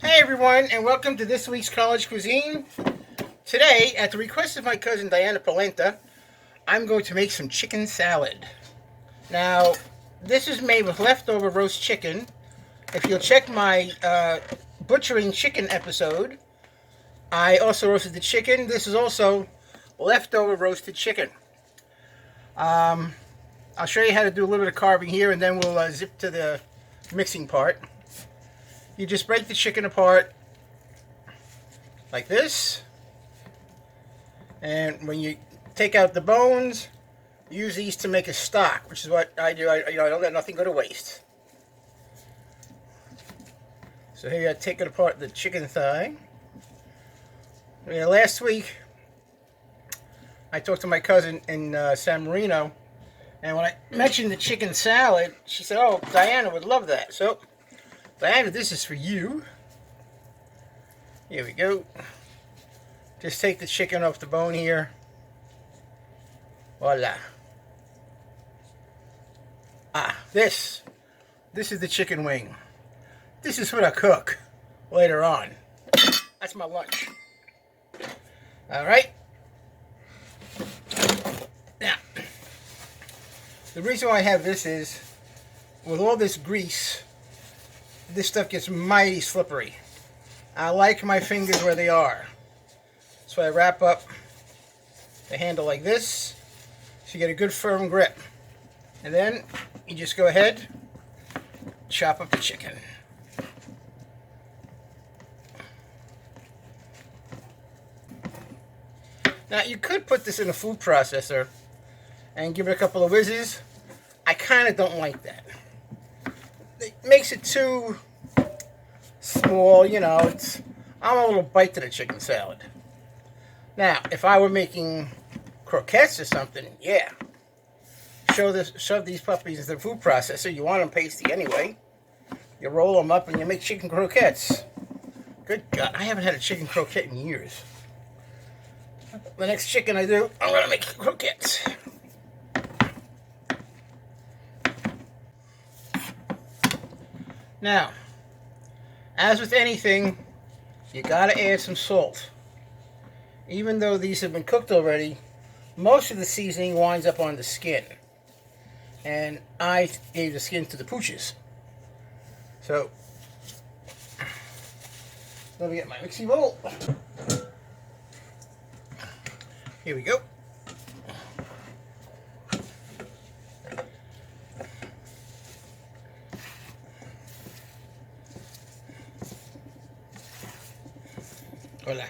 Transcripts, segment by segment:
Hey everyone, and welcome to this week's College Cuisine. Today, at the request of my cousin Diana Polenta, I'm going to make some chicken salad. Now, this is made with leftover roast chicken. If you'll check my butchering chicken episode, I also roasted the chicken. This is also leftover roasted chicken. I'll show you how to do a little bit of carving here, and then we'll zip to the mixing part. You just break the chicken apart like this, and when you take out the bones, use these to make a stock, which is what I do. I don't let nothing go to waste. So here I take it apart, the chicken thigh. Last week I talked to my cousin in San Marino, and when I mentioned the chicken salad, she said, "Oh, Diana would love that." So Diana, this is for you. Here we go. Just take the chicken off the bone here. Voila. This is the chicken wing. This is what I cook later on. That's my lunch. Alright. Now, the reason why I have this is, with all this grease, this stuff gets mighty slippery. I like my fingers where they are. So I wrap up the handle like this, so you get a good firm grip. And then you just go ahead, chop up the chicken. Now you could put this in a food processor and give it a couple of whizzes. I kind of don't like that. It makes it too small, you know. I'm a little bite to the chicken salad. Now, if I were making croquettes or something, yeah. Shove these puppies into the food processor. You want them pasty anyway. You roll them up and you make chicken croquettes. Good God, I haven't had a chicken croquette in years. The next chicken I do, I'm going to make croquettes. Now, as with anything, you gotta add some salt. Even though these have been cooked already, most of the seasoning winds up on the skin. And I gave the skin to the pooches. So, let me get my mixing bowl. Here we go. Voila.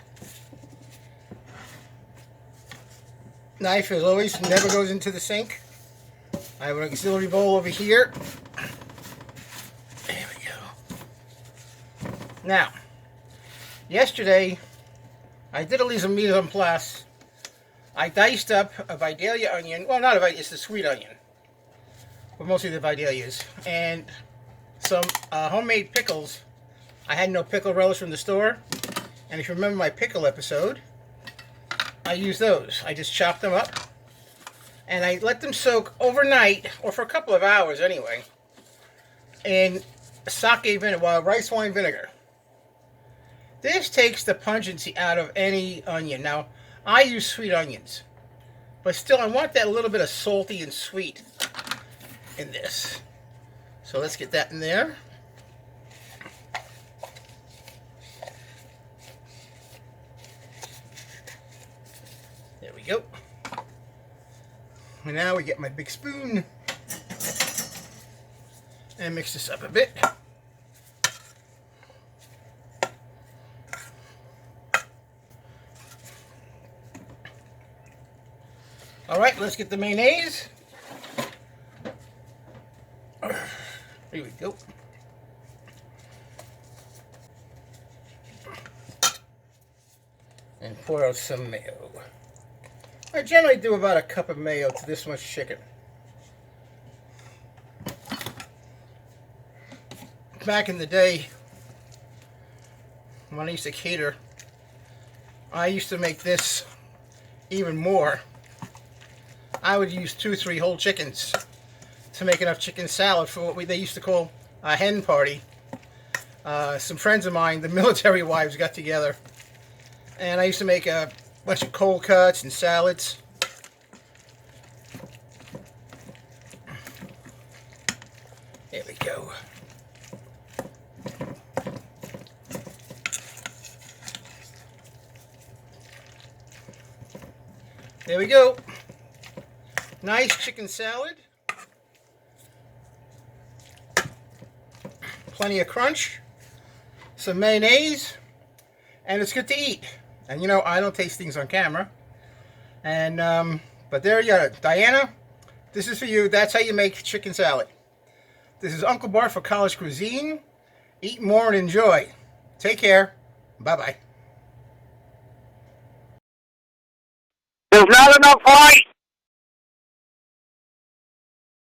Knife, as always, never goes into the sink. I have an auxiliary bowl over here. There we go. Now, yesterday, I did a little mise en place. I diced up a Vidalia onion. Well, not a Vidalia, it's the sweet onion. But mostly the Vidalias. And some homemade pickles. I had no pickle relish from the store. And if you remember my pickle episode, I used those. I just chopped them up. And I let them soak overnight, or for a couple of hours anyway, in sake vinegar, well, rice wine vinegar. This takes the pungency out of any onion. Now, I use sweet onions. But still, I want that little bit of salty and sweet in this. So let's get that in there. There we go. And now we get my big spoon and mix this up a bit. All right, let's get the mayonnaise. Here we go. And pour out some mayo. I generally do about a cup of mayo to this much chicken. Back in the day, when I used to cater, I used to make this even more. I would use 2 or 3 whole chickens to make enough chicken salad for what they used to call a hen party. Some friends of mine, the military wives, got together, and I used to make a bunch of cold cuts and salads. There we go. There we go. Nice chicken salad. Plenty of crunch. Some mayonnaise. And it's good to eat. And you know, I don't taste things on camera. And, but there you go. Diana, this is for you. That's how you make chicken salad. This is Uncle Bart for College Cuisine. Eat more and enjoy. Take care. Bye-bye. There's not enough light.